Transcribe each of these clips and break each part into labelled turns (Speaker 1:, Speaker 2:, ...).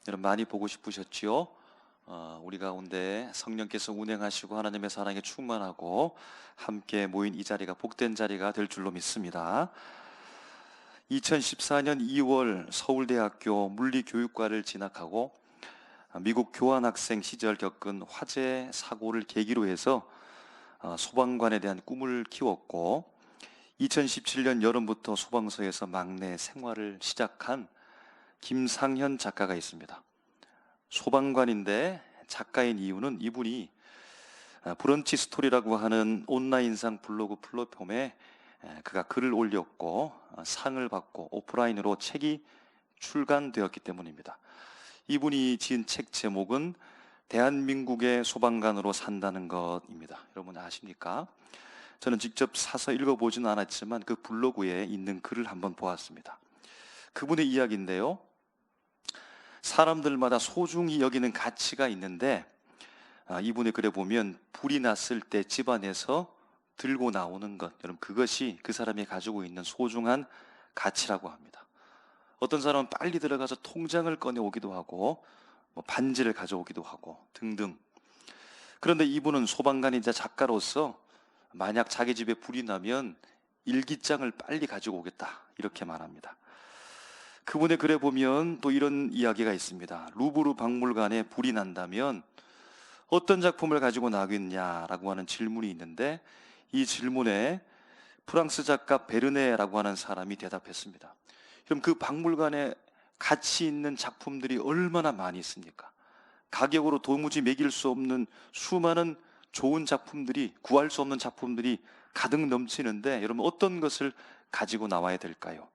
Speaker 1: 여러분 많이 보고 싶으셨지요? 우리 가운데 성령께서 운행하시고 하나님의 사랑에 충만하고 함께 모인 이 자리가 복된 자리가 될 줄로 믿습니다. 2014년 2월 서울대학교 물리교육과를 진학하고 미국 교환학생 시절 겪은 화재 사고를 계기로 해서 소방관에 대한 꿈을 키웠고 2017년 여름부터 소방서에서 막내 생활을 시작한 김상현 작가가 있습니다. 소방관인데 작가인 이유는 이분이 브런치 스토리라고 하는 온라인상 블로그 플랫폼에 그가 글을 올렸고 상을 받고 오프라인으로 책이 출간되었기 때문입니다. 이분이 지은 책 제목은 대한민국의 소방관으로 산다는 것입니다. 여러분 아십니까? 저는 직접 사서 읽어보지는 않았지만 그 블로그에 있는 글을 한번 보았습니다. 그분의 이야기인데요. 사람들마다 소중히 여기는 가치가 있는데 이분의 글에 보면 불이 났을 때 집안에서 들고 나오는 것, 여러분 그것이 그 사람이 가지고 있는 소중한 가치라고 합니다. 어떤 사람은 빨리 들어가서 통장을 꺼내오기도 하고 반지를 가져오기도 하고 등등. 그런데 이분은 소방관이자 작가로서 만약 자기 집에 불이 나면 일기장을 빨리 가지고 오겠다 이렇게 말합니다. 그분의 글에 보면 또 이런 이야기가 있습니다. 루브르 박물관에 불이 난다면 어떤 작품을 가지고 나겠냐라고 하는 질문이 있는데 이 질문에 프랑스 작가 베르네라고 하는 사람이 대답했습니다. 그럼 그 박물관에 가치 있는 작품들이 얼마나 많이 있습니까? 가격으로 도무지 매길 수 없는 수많은 좋은 작품들이, 구할 수 없는 작품들이 가득 넘치는데 여러분 어떤 것을 가지고 나와야 될까요?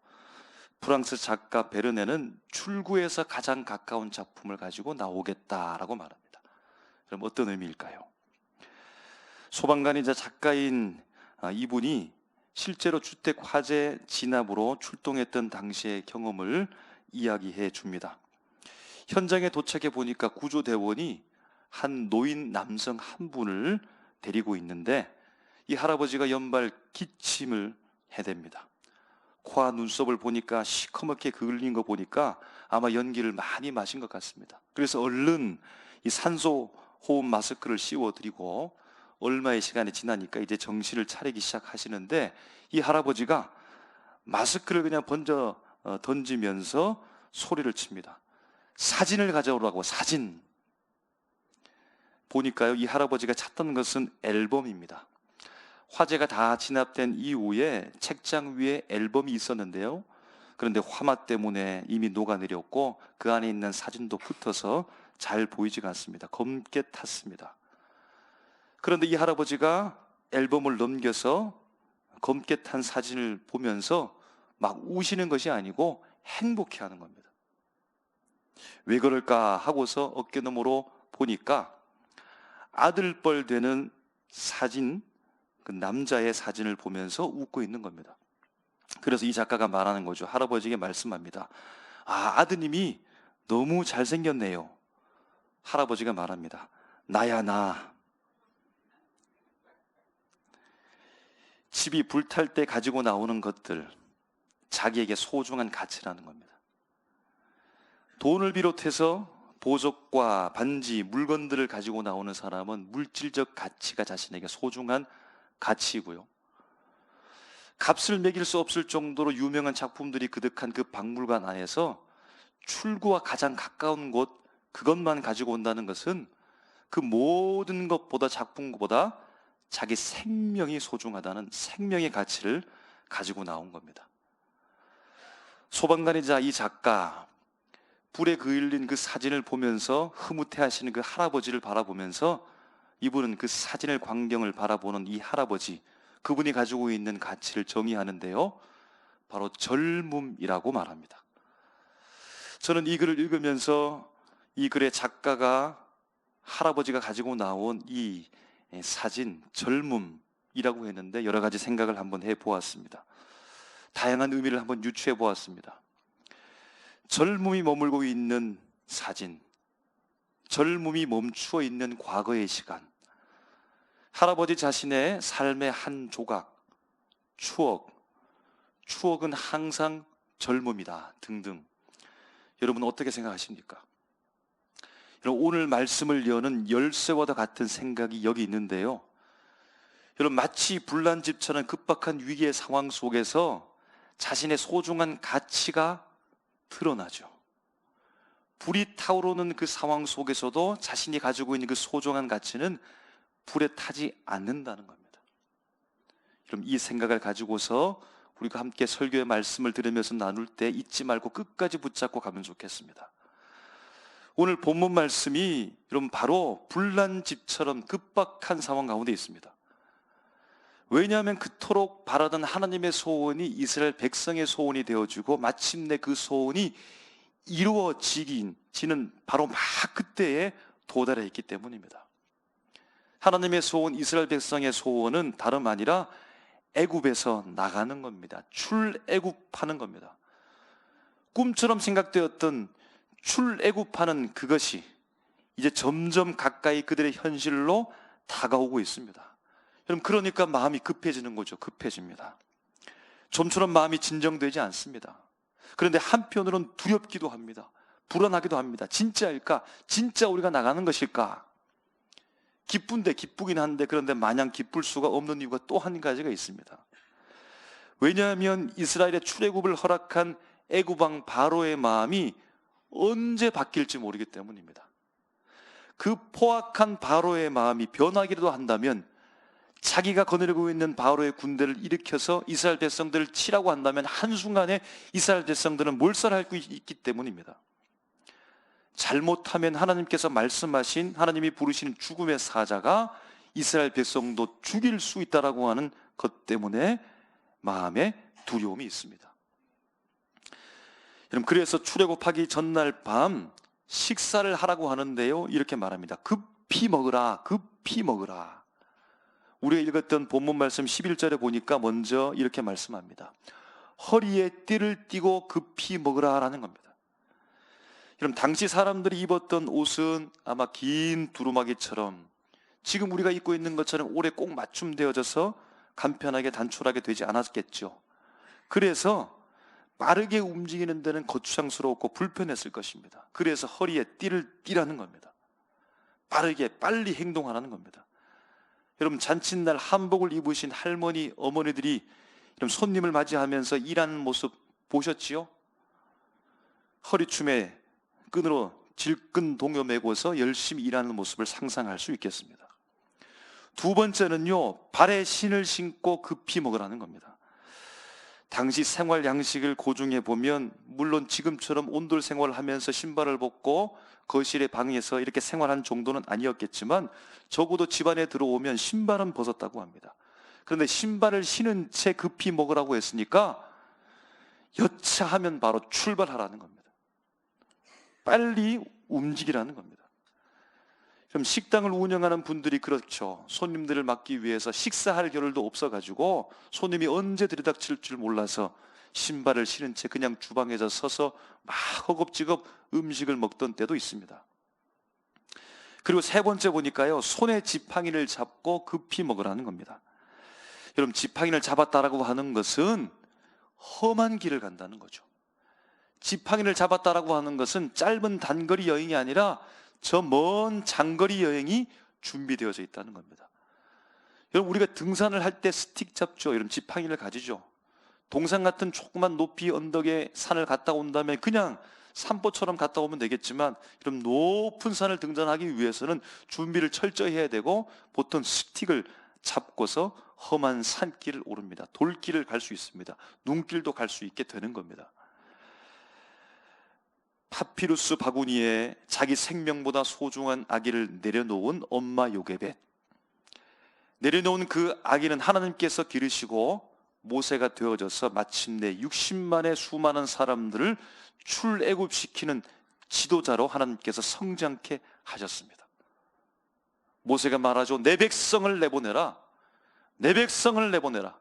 Speaker 1: 프랑스 작가 베르네는 출구에서 가장 가까운 작품을 가지고 나오겠다라고 말합니다. 그럼 어떤 의미일까요? 소방관이자 작가인 이분이 실제로 주택 화재 진압으로 출동했던 당시의 경험을 이야기해 줍니다. 현장에 도착해 보니까 구조대원이 한 노인 남성 한 분을 데리고 있는데 이 할아버지가 연발 기침을 해댑니다. 코와 눈썹을 보니까 시커멓게 그을린 거 보니까 아마 연기를 많이 마신 것 같습니다. 그래서 얼른 이 산소 호흡 마스크를 씌워드리고 얼마의 시간이 지나니까 이제 정신을 차리기 시작하시는데 이 할아버지가 마스크를 그냥 던지면서 소리를 칩니다. 사진을 가져오라고. 사진. 보니까요 이 할아버지가 찾던 것은 앨범입니다. 화재가 다 진압된 이후에 책장 위에 앨범이 있었는데요. 그런데 화마 때문에 이미 녹아내렸고 그 안에 있는 사진도 붙어서 잘 보이지가 않습니다. 검게 탔습니다. 그런데 이 할아버지가 앨범을 넘겨서 검게 탄 사진을 보면서 막 우시는 것이 아니고 행복해하는 겁니다. 왜 그럴까 하고서 어깨너머로 보니까 아들뻘 되는 사진, 그 남자의 사진을 보면서 웃고 있는 겁니다. 그래서 이 작가가 말하는 거죠. 할아버지에게 말씀합니다. 아드님이 너무 잘생겼네요. 할아버지가 말합니다. 나야 나. 집이 불탈 때 가지고 나오는 것들, 자기에게 소중한 가치라는 겁니다. 돈을 비롯해서 보석과 반지, 물건들을 가지고 나오는 사람은 물질적 가치가 자신에게 소중한 가치이고요. 값을 매길 수 없을 정도로 유명한 작품들이 그득한 그 박물관 안에서 출구와 가장 가까운 곳, 그것만 가지고 온다는 것은 그 모든 것보다, 작품보다 자기 생명이 소중하다는 생명의 가치를 가지고 나온 겁니다. 소방관이자 이 작가, 불에 그을린 그 사진을 보면서 흐뭇해하시는 그 할아버지를 바라보면서 이분은 그 사진의 광경을 바라보는 이 할아버지, 그분이 가지고 있는 가치를 정의하는데요, 바로 젊음이라고 말합니다. 저는 이 글을 읽으면서 이 글의 작가가, 할아버지가 가지고 나온 이 사진, 젊음이라고 했는데 여러 가지 생각을 한번 해보았습니다. 다양한 의미를 한번 유추해 보았습니다. 젊음이 머물고 있는 사진, 젊음이 멈추어 있는 과거의 시간, 할아버지 자신의 삶의 한 조각, 추억은 항상 젊음이다 등등. 여러분 어떻게 생각하십니까? 여러분, 오늘 말씀을 여는 열쇠와도 같은 생각이 여기 있는데요. 여러분, 마치 불난집처럼 급박한 위기의 상황 속에서 자신의 소중한 가치가 드러나죠. 불이 타오르는 그 상황 속에서도 자신이 가지고 있는 그 소중한 가치는 불에 타지 않는다는 겁니다. 여러분, 이 생각을 가지고서 우리가 함께 설교의 말씀을 들으면서 나눌 때 잊지 말고 끝까지 붙잡고 가면 좋겠습니다. 오늘 본문 말씀이 여러분 바로 불난집처럼 급박한 상황 가운데 있습니다. 왜냐하면 그토록 바라던 하나님의 소원이 이스라엘 백성의 소원이 되어지고 마침내 그 소원이 이루어지는 바로 막 그때에 도달해 있기 때문입니다. 하나님의 소원, 이스라엘 백성의 소원은 다름 아니라 애굽에서 나가는 겁니다. 출애굽하는 겁니다. 꿈처럼 생각되었던 출애굽하는 그것이 이제 점점 가까이 그들의 현실로 다가오고 있습니다. 여러분, 그러니까 마음이 급해지는 거죠. 급해집니다. 좀처럼 마음이 진정되지 않습니다. 그런데 한편으로는 두렵기도 합니다. 불안하기도 합니다. 진짜일까? 진짜 우리가 나가는 것일까? 기쁜데, 기쁘긴 한데, 그런데 마냥 기쁠 수가 없는 이유가 또 한 가지가 있습니다. 왜냐하면 이스라엘의 출애굽을 허락한 애굽왕 바로의 마음이 언제 바뀔지 모르기 때문입니다. 그 포악한 바로의 마음이 변하기라도 한다면, 자기가 거느리고 있는 바로의 군대를 일으켜서 이스라엘 백성들을 치라고 한다면 한순간에 이스라엘 백성들은 몰살할 수 있기 때문입니다. 잘못하면 하나님께서 말씀하신, 하나님이 부르신 죽음의 사자가 이스라엘 백성도 죽일 수 있다라고 하는 것 때문에 마음에 두려움이 있습니다. 여러분, 그래서 출애굽하기 전날 밤 식사를 하라고 하는데요, 이렇게 말합니다. 급히 먹으라, 급히 먹으라. 우리가 읽었던 본문 말씀 11절에 보니까 먼저 이렇게 말씀합니다. 허리에 띠를 띠고 급히 먹으라 라는 겁니다. 여러분, 당시 사람들이 입었던 옷은 아마 긴 두루마기처럼 지금 우리가 입고 있는 것처럼 오래 꼭 맞춤되어져서 간편하게 단촐하게 되지 않았겠죠. 그래서 빠르게 움직이는 데는 거추장스럽고 불편했을 것입니다. 그래서 허리에 띠를 띠라는 겁니다. 빠르게 빨리 행동하라는 겁니다. 여러분, 잔칫날 한복을 입으신 할머니, 어머니들이 손님을 맞이하면서 일하는 모습 보셨지요? 허리춤에 끈으로 질끈 동요 메고서 열심히 일하는 모습을 상상할 수 있겠습니다. 두 번째는요, 발에 신을 신고 급히 먹으라는 겁니다. 당시 생활 양식을 고증해 보면 물론 지금처럼 온돌 생활을 하면서 신발을 벗고 거실의 방에서 이렇게 생활한 정도는 아니었겠지만 적어도 집안에 들어오면 신발은 벗었다고 합니다. 그런데 신발을 신은 채 급히 먹으라고 했으니까 여차하면 바로 출발하라는 겁니다. 빨리 움직이라는 겁니다. 그럼 식당을 운영하는 분들이 그렇죠. 손님들을 막기 위해서 식사할 겨를도 없어가지고 손님이 언제 들이닥칠 줄 몰라서 신발을 신은 채 그냥 주방에서 서서 막 허겁지겁 음식을 먹던 때도 있습니다. 그리고 세 번째 보니까요, 손에 지팡이를 잡고 급히 먹으라는 겁니다. 여러분, 지팡이를 잡았다라고 하는 것은 험한 길을 간다는 거죠. 지팡이를 잡았다라고 하는 것은 짧은 단거리 여행이 아니라 저 먼 장거리 여행이 준비되어져 있다는 겁니다. 여러분, 우리가 등산을 할 때 스틱 잡죠. 여러분, 지팡이를 가지죠. 동산 같은 조그만 높이 언덕에 산을 갔다 온다면 그냥 산보처럼 갔다 오면 되겠지만, 여러분, 높은 산을 등산하기 위해서는 준비를 철저히 해야 되고 보통 스틱을 잡고서 험한 산길을 오릅니다. 돌길을 갈 수 있습니다. 눈길도 갈 수 있게 되는 겁니다. 파피루스 바구니에 자기 생명보다 소중한 아기를 내려놓은 엄마 요게벳. 내려놓은 그 아기는 하나님께서 기르시고 모세가 되어져서 마침내 60만의 수많은 사람들을 출애굽시키는 지도자로 하나님께서 성장케 하셨습니다. 모세가 말하죠. 내 백성을 내보내라. 내 백성을 내보내라.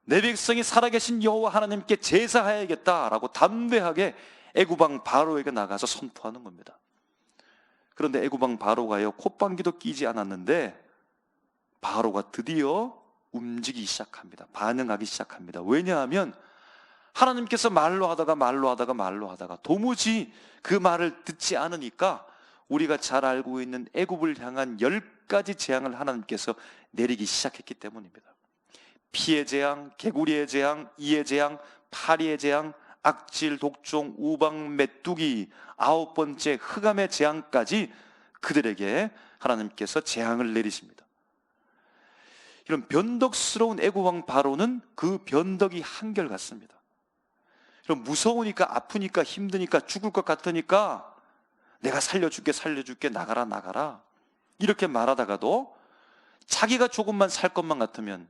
Speaker 1: 내 백성이 살아계신 여호와 하나님께 제사해야겠다라고 담대하게 애굽왕 바로에게 나가서 선포하는 겁니다. 그런데 애굽왕 바로가요, 콧방귀도 끼지 않았는데 바로가 드디어 움직이기 시작합니다. 반응하기 시작합니다. 왜냐하면 하나님께서 말로 하다가 도무지 그 말을 듣지 않으니까 우리가 잘 알고 있는 애굽을 향한 10가지 재앙을 하나님께서 내리기 시작했기 때문입니다. 피의 재앙, 개구리의 재앙, 이의 재앙, 파리의 재앙, 악질, 독종, 우방, 메뚜기, 9번째 흑암의 재앙까지 그들에게 하나님께서 재앙을 내리십니다. 이런 변덕스러운 애굽 왕 바로는 그 변덕이 한결같습니다. 이런 무서우니까, 아프니까, 힘드니까, 죽을 것 같으니까 내가 살려줄게 나가라 이렇게 말하다가도 자기가 조금만 살 것만 같으면,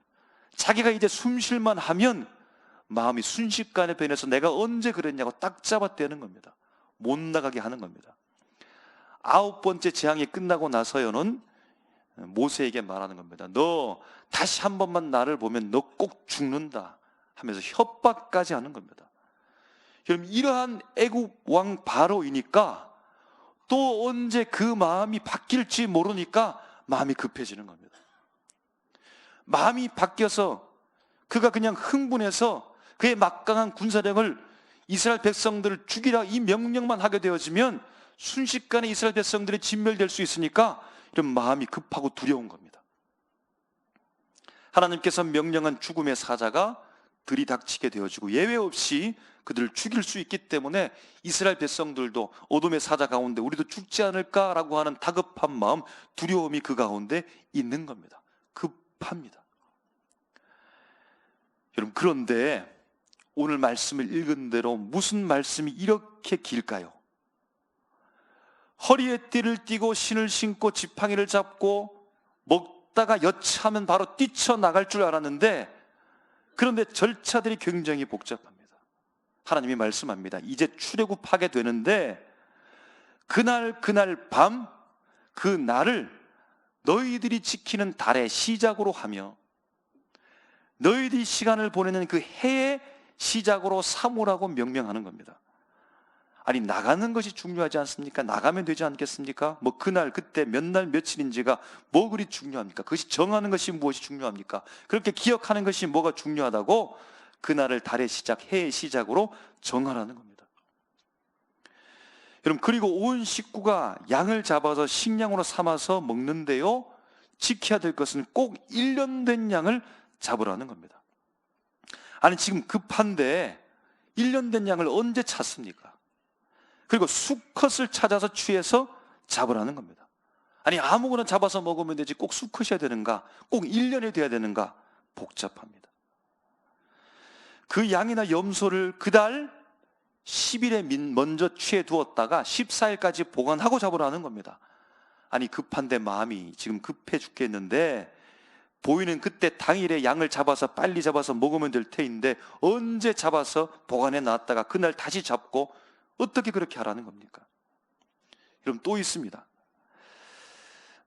Speaker 1: 자기가 이제 숨 쉴만 하면 마음이 순식간에 변해서 내가 언제 그랬냐고 딱 잡아떼는 겁니다. 못 나가게 하는 겁니다. 9번째 재앙이 끝나고 나서야는 모세에게 말하는 겁니다. 너 다시 한 번만 나를 보면 너 꼭 죽는다 하면서 협박까지 하는 겁니다. 그럼 이러한 애굽 왕 바로이니까 또 언제 그 마음이 바뀔지 모르니까 마음이 급해지는 겁니다. 마음이 바뀌어서 그가 그냥 흥분해서 그의 막강한 군사력을 이스라엘 백성들을 죽이라 이 명령만 하게 되어지면 순식간에 이스라엘 백성들이 진멸될 수 있으니까 이런 마음이 급하고 두려운 겁니다. 하나님께서 명령한 죽음의 사자가 들이닥치게 되어지고 예외 없이 그들을 죽일 수 있기 때문에 이스라엘 백성들도 어둠의 사자 가운데 우리도 죽지 않을까라고 하는 다급한 마음, 두려움이 그 가운데 있는 겁니다. 급합니다. 여러분, 그런데 오늘 말씀을 읽은 대로 무슨 말씀이 이렇게 길까요? 허리에 띠를 띠고 신을 신고 지팡이를 잡고 먹다가 여차하면 바로 뛰쳐나갈 줄 알았는데, 그런데 절차들이 굉장히 복잡합니다. 하나님이 말씀합니다. 이제 출애굽하게 되는데 그날 밤 그 날을 너희들이 지키는 달의 시작으로 하며 너희들이 시간을 보내는 그 해의 시작으로 삼으라고 명령하는 겁니다. 아니, 나가는 것이 중요하지 않습니까? 나가면 되지 않겠습니까? 뭐 그날 그때 몇 날 며칠인지가 뭐 그리 중요합니까? 그것이 정하는 것이 무엇이 중요합니까? 그렇게 기억하는 것이 뭐가 중요하다고 그날을 달의 시작, 해의 시작으로 정하라는 겁니다. 여러분, 그리고 온 식구가 양을 잡아서 식량으로 삼아서 먹는데요, 지켜야 될 것은 꼭 1년 된 양을 잡으라는 겁니다. 아니, 지금 급한데 1년 된 양을 언제 찾습니까? 그리고 수컷을 찾아서 취해서 잡으라는 겁니다. 아니, 아무거나 잡아서 먹으면 되지 꼭 수컷이어야 되는가? 꼭 1년이 돼야 되는가? 복잡합니다. 그 양이나 염소를 그달 10일에 먼저 취해 두었다가 14일까지 보관하고 잡으라는 겁니다. 아니, 급한데 마음이 지금 급해 죽겠는데 보이는 그때 당일에 양을 잡아서 빨리 잡아서 먹으면 될 테인데 언제 잡아서 보관해 놨다가 그날 다시 잡고 어떻게 그렇게 하라는 겁니까? 여러분, 또 있습니다.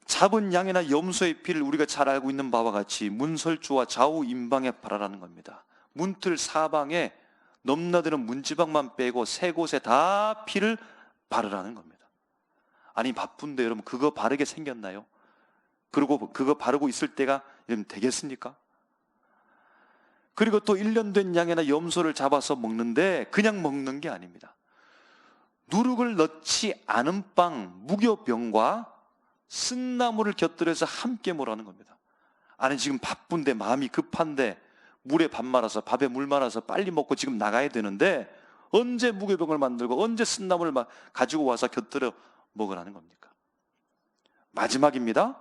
Speaker 1: 잡은 양이나 염소의 피를 우리가 잘 알고 있는 바와 같이 문설주와 좌우 임방에 바르라는 겁니다. 문틀 사방에 넘나드는 문지방만 빼고 세 곳에 다 피를 바르라는 겁니다. 아니, 바쁜데 여러분 그거 바르게 생겼나요? 그리고 그거 바르고 있을 때가 여러분 되겠습니까? 그리고 또 1년 된 양이나 염소를 잡아서 먹는데 그냥 먹는 게 아닙니다. 누룩을 넣지 않은 빵, 무교병과 쓴나물을 곁들여서 함께 먹으라는 겁니다. 아니, 지금 바쁜데 마음이 급한데 물에 밥 말아서, 밥에 물 말아서 빨리 먹고 지금 나가야 되는데 언제 무교병을 만들고 언제 쓴나물을 가지고 와서 곁들여 먹으라는 겁니까? 마지막입니다.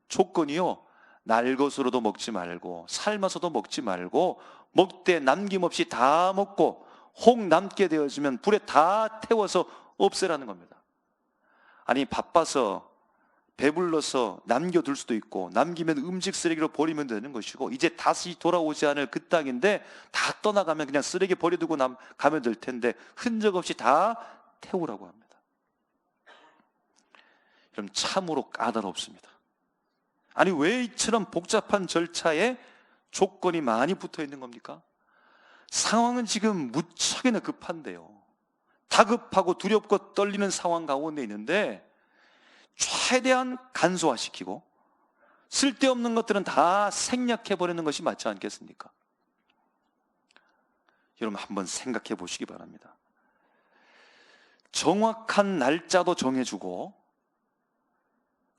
Speaker 1: 조건이요, 날 것으로도 먹지 말고 삶아서도 먹지 말고 먹되 남김없이 다 먹고 혹 남게 되어지면 불에 다 태워서 없애라는 겁니다. 아니, 바빠서 배불러서 남겨둘 수도 있고 남기면 음식 쓰레기로 버리면 되는 것이고 이제 다시 돌아오지 않을 그 땅인데 다 떠나가면 그냥 쓰레기 버려두고 가면 될 텐데 흔적 없이 다 태우라고 합니다. 그럼 참으로 까다롭습니다. 아니, 왜 이처럼 복잡한 절차에 조건이 많이 붙어 있는 겁니까? 상황은 지금 무척이나 급한데요, 다급하고 두렵고 떨리는 상황 가운데 있는데 최대한 간소화시키고 쓸데없는 것들은 다 생략해버리는 것이 맞지 않겠습니까? 여러분, 한번 생각해 보시기 바랍니다. 정확한 날짜도 정해주고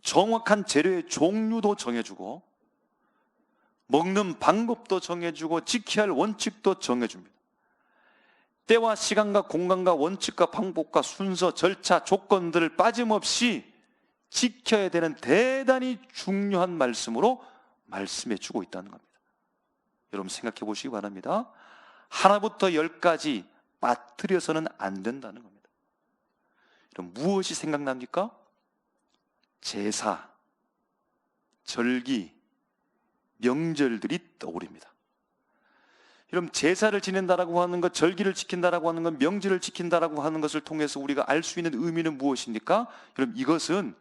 Speaker 1: 정확한 재료의 종류도 정해주고 먹는 방법도 정해주고 지켜야 할 원칙도 정해줍니다. 때와 시간과 공간과 원칙과 방법과 순서, 절차, 조건들을 빠짐없이 지켜야 되는 대단히 중요한 말씀으로 말씀해 주고 있다는 겁니다. 여러분 생각해 보시기 바랍니다. 하나부터 열까지 빠뜨려서는 안 된다는 겁니다. 그럼 무엇이 생각납니까? 제사, 절기, 명절들이 떠오릅니다. 여러분 제사를 지낸다라고 하는 것, 절기를 지킨다라고 하는 것, 명절을 지킨다라고 하는 것을 통해서 우리가 알 수 있는 의미는 무엇입니까? 여러분 이것은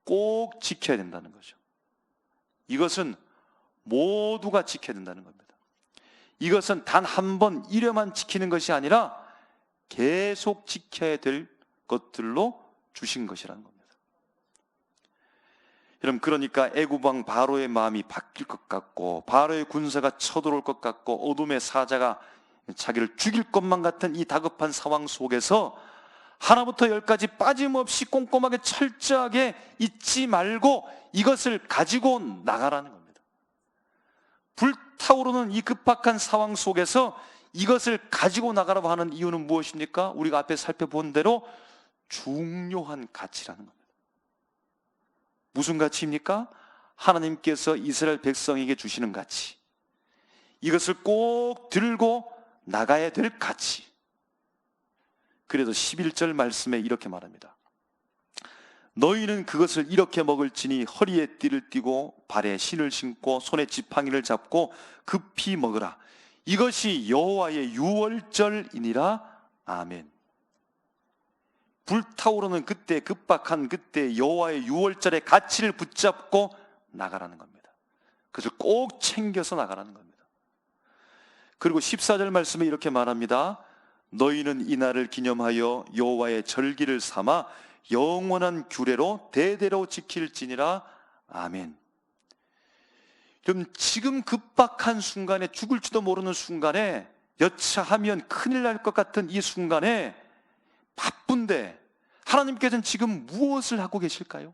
Speaker 1: 꼭 지켜야 된다는 거죠. 이것은 모두가 지켜야 된다는 겁니다. 이것은 단 한 번 1회만 지키는 것이 아니라 계속 지켜야 될 것들로 주신 것이라는 겁니다. 여러분 그러니까 애굽 왕 바로의 마음이 바뀔 것 같고 바로의 군사가 쳐들어올 것 같고 어둠의 사자가 자기를 죽일 것만 같은 이 다급한 상황 속에서 하나부터 열까지 빠짐없이 꼼꼼하게 철저하게 잊지 말고 이것을 가지고 나가라는 겁니다. 불타오르는 이 급박한 상황 속에서 이것을 가지고 나가라고 하는 이유는 무엇입니까? 우리가 앞에 살펴본 대로 중요한 가치라는 겁니다. 무슨 가치입니까? 하나님께서 이스라엘 백성에게 주시는 가치, 이것을 꼭 들고 나가야 될 가치. 그래서 11절 말씀에 이렇게 말합니다. 너희는 그것을 이렇게 먹을지니 허리에 띠를 띠고 발에 신을 신고 손에 지팡이를 잡고 급히 먹으라. 이것이 여호와의 유월절이니라. 아멘. 불타오르는 그때, 급박한 그때 여호와의 유월절의 가치를 붙잡고 나가라는 겁니다. 그것을 꼭 챙겨서 나가라는 겁니다. 그리고 14절 말씀에 이렇게 말합니다. 너희는 이날을 기념하여 여호와의 절기를 삼아 영원한 규례로 대대로 지킬지니라. 아멘. 그럼 지금 급박한 순간에, 죽을지도 모르는 순간에, 여차하면 큰일 날 것 같은 이 순간에 바쁜데 하나님께서는 지금 무엇을 하고 계실까요?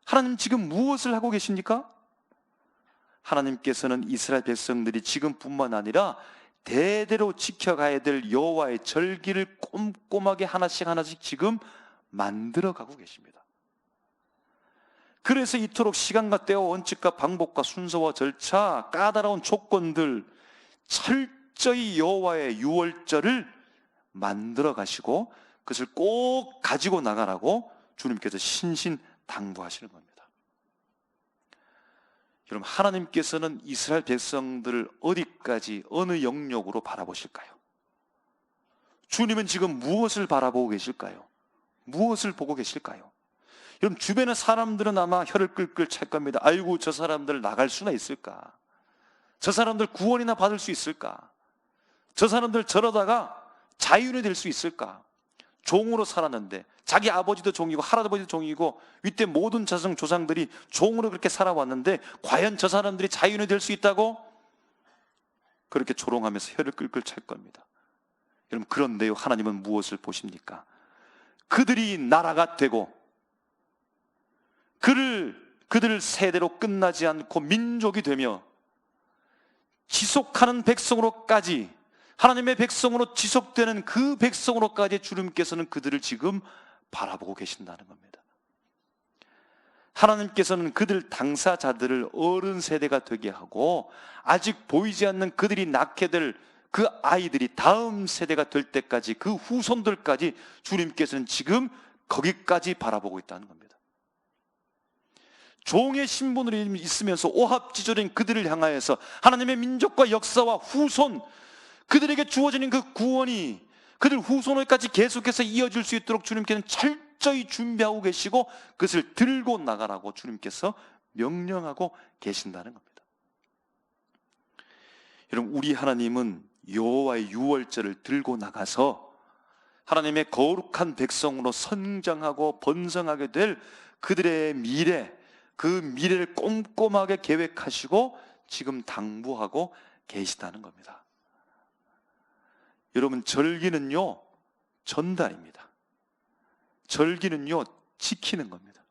Speaker 1: 하나님 지금 무엇을 하고 계십니까? 하나님께서는 이스라엘 백성들이 지금뿐만 아니라 대대로 지켜가야 될 여호와의 절기를 꼼꼼하게 하나씩 하나씩 지금 만들어가고 계십니다. 그래서 이토록 시간과 때와 원칙과 방법과 순서와 절차, 까다로운 조건들 철저히 여호와의 유월절을 만들어 가시고 그것을 꼭 가지고 나가라고 주님께서 신신당부하시는 겁니다. 여러분 하나님께서는 이스라엘 백성들을 어디까지 어느 영역으로 바라보실까요? 주님은 지금 무엇을 바라보고 계실까요? 무엇을 보고 계실까요? 여러분 주변의 사람들은 아마 혀를 끌끌 찰 겁니다. 아이고 저 사람들 나갈 수나 있을까? 저 사람들 구원이나 받을 수 있을까? 저 사람들 저러다가 자유인이 될 수 있을까? 종으로 살았는데 자기 아버지도 종이고 할아버지도 종이고 윗대 모든 조상들이 종으로 그렇게 살아왔는데 과연 저 사람들이 자유인이 될 수 있다고? 그렇게 조롱하면서 혀를 끌끌 찰 겁니다. 여러분 그런데요 하나님은 무엇을 보십니까? 그들이 나라가 되고 그들 세대로 끝나지 않고 민족이 되며 지속하는 백성으로까지, 하나님의 백성으로 지속되는 그 백성으로까지 주님께서는 그들을 지금 바라보고 계신다는 겁니다. 하나님께서는 그들 당사자들을 어른 세대가 되게 하고 아직 보이지 않는 그들이 낳게 될 그 아이들이 다음 세대가 될 때까지 그 후손들까지 주님께서는 지금 거기까지 바라보고 있다는 겁니다. 종의 신분으로 있으면서 오합지졸인 그들을 향하여서 하나님의 민족과 역사와 후손, 그들에게 주어지는 그 구원이 그들 후손에까지 계속해서 이어질 수 있도록 주님께서는 철저히 준비하고 계시고 그것을 들고 나가라고 주님께서 명령하고 계신다는 겁니다. 여러분 우리 하나님은 여호와의 유월절을 들고 나가서 하나님의 거룩한 백성으로 성장하고 번성하게 될 그들의 미래, 그 미래를 꼼꼼하게 계획하시고 지금 당부하고 계시다는 겁니다. 여러분 절기는요 전달입니다. 절기는요 지키는 겁니다.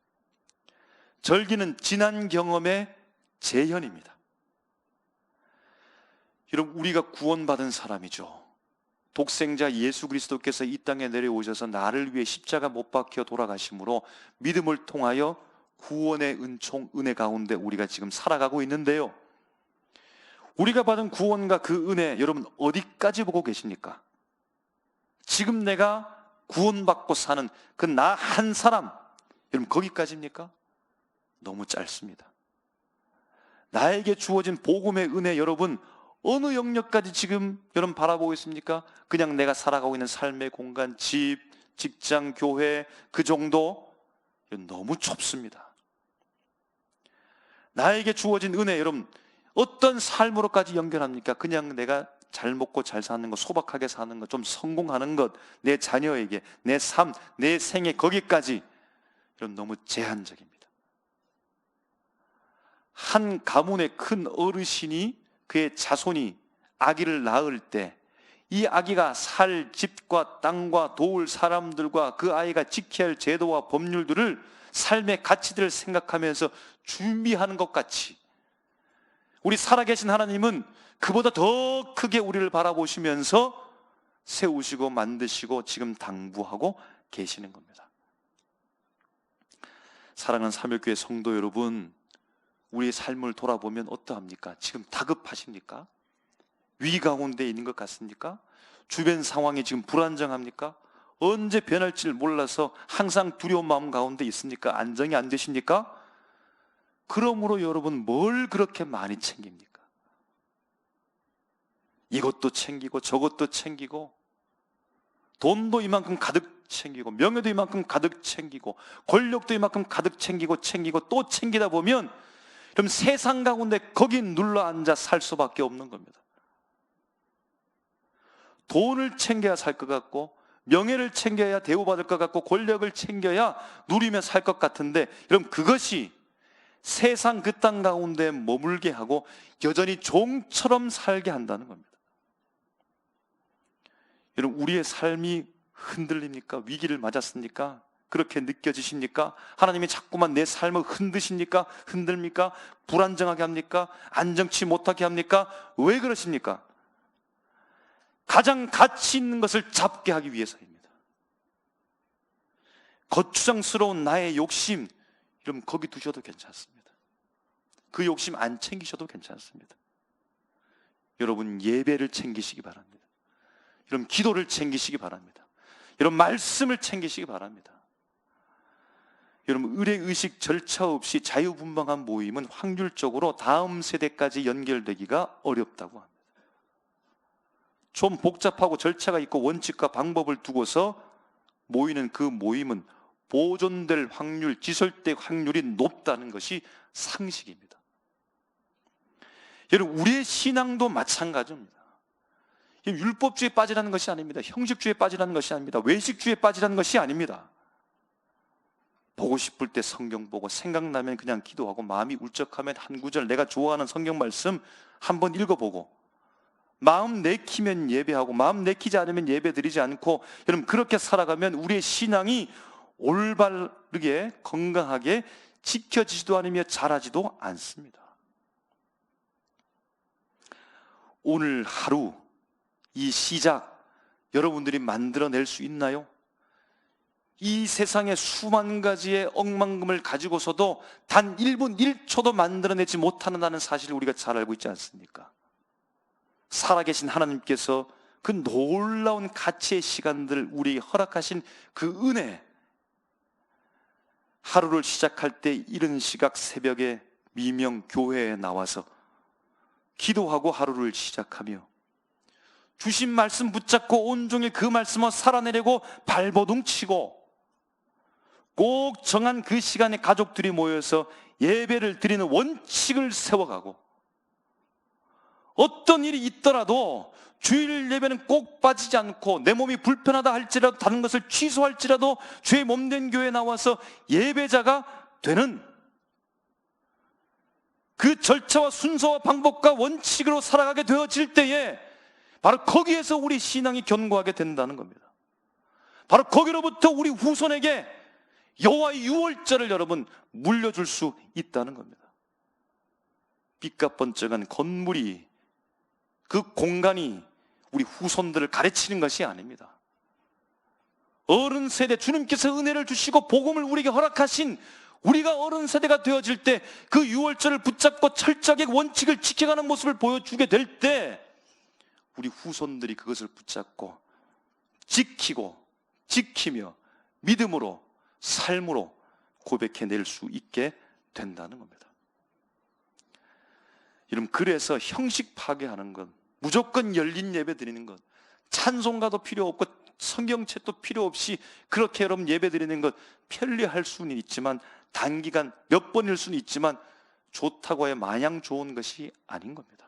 Speaker 1: 절기는 지난 경험의 재현입니다. 여러분, 우리가 구원받은 사람이죠. 독생자 예수 그리스도께서 이 땅에 내려오셔서 나를 위해 십자가 못 박혀 돌아가심으로 믿음을 통하여 구원의 은총, 은혜 가운데 우리가 지금 살아가고 있는데요, 우리가 받은 구원과 그 은혜, 여러분 어디까지 보고 계십니까? 지금 내가 구원받고 사는 그 나 한 사람, 여러분 거기까지입니까? 너무 짧습니다. 나에게 주어진 복음의 은혜, 여러분 어느 영역까지 지금 여러분 바라보고 있습니까? 그냥 내가 살아가고 있는 삶의 공간, 집, 직장, 교회, 그 정도? 너무 좁습니다. 나에게 주어진 은혜, 여러분 어떤 삶으로까지 연결합니까? 그냥 내가 잘 먹고 잘 사는 것, 소박하게 사는 것, 좀 성공하는 것, 내 자녀에게, 내 삶, 내 생애, 거기까지. 여러분 너무 제한적입니다. 한 가문의 큰 어르신이, 그의 자손이 아기를 낳을 때 이 아기가 살 집과 땅과 도울 사람들과 그 아이가 지켜야 할 제도와 법률들을, 삶의 가치들을 생각하면서 준비하는 것 같이, 우리 살아계신 하나님은 그보다 더 크게 우리를 바라보시면서 세우시고 만드시고 지금 당부하고 계시는 겁니다. 사랑하는 삼일교회 성도 여러분, 우리의 삶을 돌아보면 어떠합니까? 지금 다급하십니까? 위기 가운데 있는 것 같습니까? 주변 상황이 지금 불안정합니까? 언제 변할지를 몰라서 항상 두려운 마음 가운데 있습니까? 안정이 안 되십니까? 그러므로 여러분 뭘 그렇게 많이 챙깁니까? 이것도 챙기고 저것도 챙기고, 돈도 이만큼 가득 챙기고, 명예도 이만큼 가득 챙기고, 권력도 이만큼 가득 챙기고 또 챙기다 보면 그럼 세상 가운데 거기 눌러 앉아 살 수밖에 없는 겁니다. 돈을 챙겨야 살 것 같고, 명예를 챙겨야 대우받을 것 같고, 권력을 챙겨야 누리며 살 것 같은데, 여러분 그것이 세상 그 땅 가운데 머물게 하고 여전히 종처럼 살게 한다는 겁니다. 여러분 우리의 삶이 흔들립니까? 위기를 맞았습니까? 그렇게 느껴지십니까? 하나님이 자꾸만 내 삶을 흔드십니까? 흔들립니까? 불안정하게 합니까? 안정치 못하게 합니까? 왜 그러십니까? 가장 가치 있는 것을 잡게 하기 위해서입니다. 거추장스러운 나의 욕심, 여러분 거기 두셔도 괜찮습니다. 그 욕심 안 챙기셔도 괜찮습니다. 여러분 예배를 챙기시기 바랍니다. 여러분 기도를 챙기시기 바랍니다. 여러분 말씀을 챙기시기 바랍니다. 여러분 의례의식 절차 없이 자유분방한 모임은 확률적으로 다음 세대까지 연결되기가 어렵다고 합니다. 좀 복잡하고 절차가 있고 원칙과 방법을 두고서 모이는 그 모임은 보존될 확률, 지설될 확률이 높다는 것이 상식입니다. 여러분 우리의 신앙도 마찬가지입니다. 율법주의에 빠지라는 것이 아닙니다. 형식주의에 빠지라는 것이 아닙니다. 외식주의에 빠지라는 것이 아닙니다. 보고 싶을 때 성경 보고, 생각나면 그냥 기도하고, 마음이 울적하면 한 구절 내가 좋아하는 성경 말씀 한번 읽어보고, 마음 내키면 예배하고 마음 내키지 않으면 예배 드리지 않고, 여러분 그렇게 살아가면 우리의 신앙이 올바르게 건강하게 지켜지지도 않으며 자라지도 않습니다. 오늘 하루 이 시작 여러분들이 만들어낼 수 있나요? 이 세상의 수만 가지의 억만금을 가지고서도 단 1분 1초도 만들어내지 못한다는 사실을 우리가 잘 알고 있지 않습니까? 살아계신 하나님께서 그 놀라운 가치의 시간들을 우리에게 허락하신 그 은혜, 하루를 시작할 때 이른 시각 새벽에 미명 교회에 나와서 기도하고 하루를 시작하며 주신 말씀 붙잡고 온종일 그 말씀을 살아내려고 발버둥 치고, 꼭 정한 그 시간에 가족들이 모여서 예배를 드리는 원칙을 세워가고, 어떤 일이 있더라도 주일 예배는 꼭 빠지지 않고, 내 몸이 불편하다 할지라도, 다른 것을 취소할지라도 주의 몸된 교회에 나와서 예배자가 되는 그 절차와 순서와 방법과 원칙으로 살아가게 되어질 때에 바로 거기에서 우리 신앙이 견고하게 된다는 겁니다. 바로 거기로부터 우리 후손에게 여호와의 유월절을 여러분 물려줄 수 있다는 겁니다. 빛과 번쩍한 건물이, 그 공간이 우리 후손들을 가르치는 것이 아닙니다. 어른 세대, 주님께서 은혜를 주시고 복음을 우리에게 허락하신 우리가 어른 세대가 되어질 때 그 유월절을 붙잡고 철저하게 원칙을 지켜가는 모습을 보여주게 될 때 우리 후손들이 그것을 붙잡고 지키며 믿음으로, 삶으로 고백해낼 수 있게 된다는 겁니다. 여러분, 그래서 형식 파괴하는 것, 무조건 열린 예배 드리는 것, 찬송가도 필요 없고 성경책도 필요 없이 그렇게 여러분 예배 드리는 것, 편리할 수는 있지만, 단기간 몇 번일 수는 있지만 좋다고 해 마냥 좋은 것이 아닌 겁니다.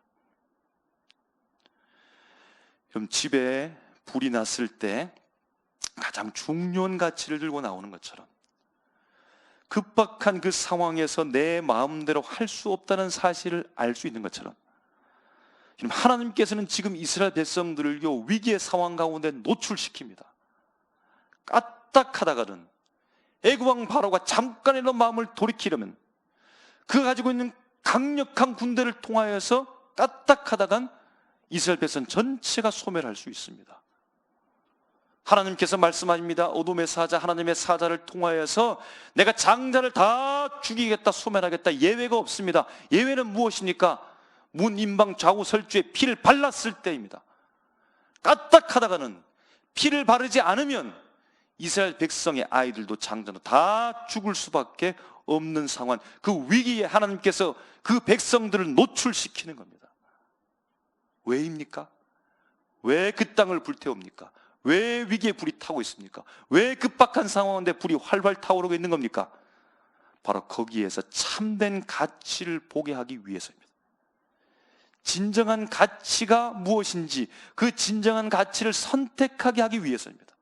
Speaker 1: 그럼 집에 불이 났을 때 가장 중요한 가치를 들고 나오는 것처럼, 급박한 그 상황에서 내 마음대로 할 수 없다는 사실을 알 수 있는 것처럼, 하나님께서는 지금 이스라엘 백성들을 위기의 상황 가운데 노출시킵니다. 까딱하다가는 애굽왕 바로가 잠깐이라도 마음을 돌이키려면 그가 가지고 있는 강력한 군대를 통하여서 까딱하다간 이스라엘 백성 전체가 소멸할 수 있습니다. 하나님께서 말씀하십니다. 어둠의 사자, 하나님의 사자를 통하여서 내가 장자를 다 죽이겠다, 소멸하겠다. 예외가 없습니다. 예외는 무엇입니까? 문 임방 좌우 설주에 피를 발랐을 때입니다. 까딱하다가는 피를 바르지 않으면 이스라엘 백성의 아이들도 장자도 다 죽을 수밖에 없는 상황, 그 위기에 하나님께서 그 백성들을 노출시키는 겁니다. 왜입니까? 왜 그 땅을 불태웁니까? 왜 위기에 불이 타고 있습니까? 왜 급박한 상황인데 불이 활활 타오르고 있는 겁니까? 바로 거기에서 참된 가치를 보게 하기 위해서입니다. 진정한 가치가 무엇인지 그 진정한 가치를 선택하게 하기 위해서입니다.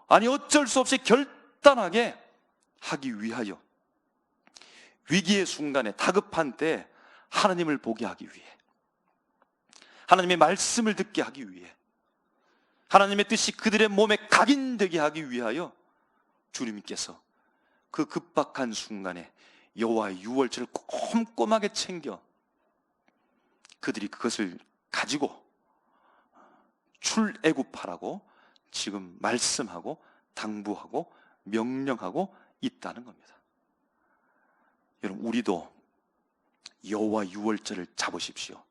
Speaker 1: 아니, 어쩔 수 없이 결단하게 하기 위하여, 위기의 순간에, 다급한 때 하나님을 보게 하기 위해, 하나님의 말씀을 듣게 하기 위해, 하나님의 뜻이 그들의 몸에 각인되게 하기 위하여 주님께서 그 급박한 순간에 여호와의 유월절을 꼼꼼하게 챙겨 그들이 그것을 가지고 출애굽하라고 지금 말씀하고 당부하고 명령하고 있다는 겁니다. 여러분, 우리도 여호와 유월절을 잡으십시오.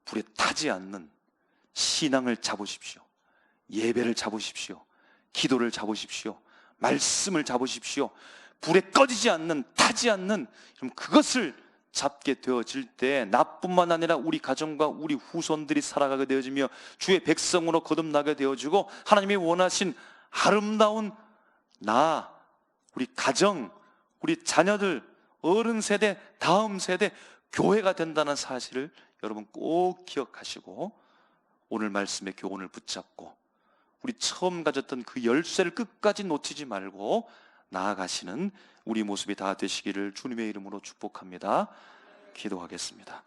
Speaker 1: 불에 타지 않는 신앙을 잡으십시오. 예배를 잡으십시오. 기도를 잡으십시오. 말씀을 잡으십시오. 불에 꺼지지 않는, 타지 않는, 그것을 잡게 되어질 때 나뿐만 아니라 우리 가정과 우리 후손들이 살아가게 되어지며 주의 백성으로 거듭나게 되어지고 하나님이 원하신 아름다운 우리 가정, 우리 자녀들, 어른 세대, 다음 세대, 교회가 된다는 사실을 여러분 꼭 기억하시고 오늘 말씀의 교훈을 붙잡고 우리 처음 가졌던 그 열쇠를 끝까지 놓치지 말고 나아가시는 우리 모습이 다 되시기를 주님의 이름으로 축복합니다. 기도하겠습니다.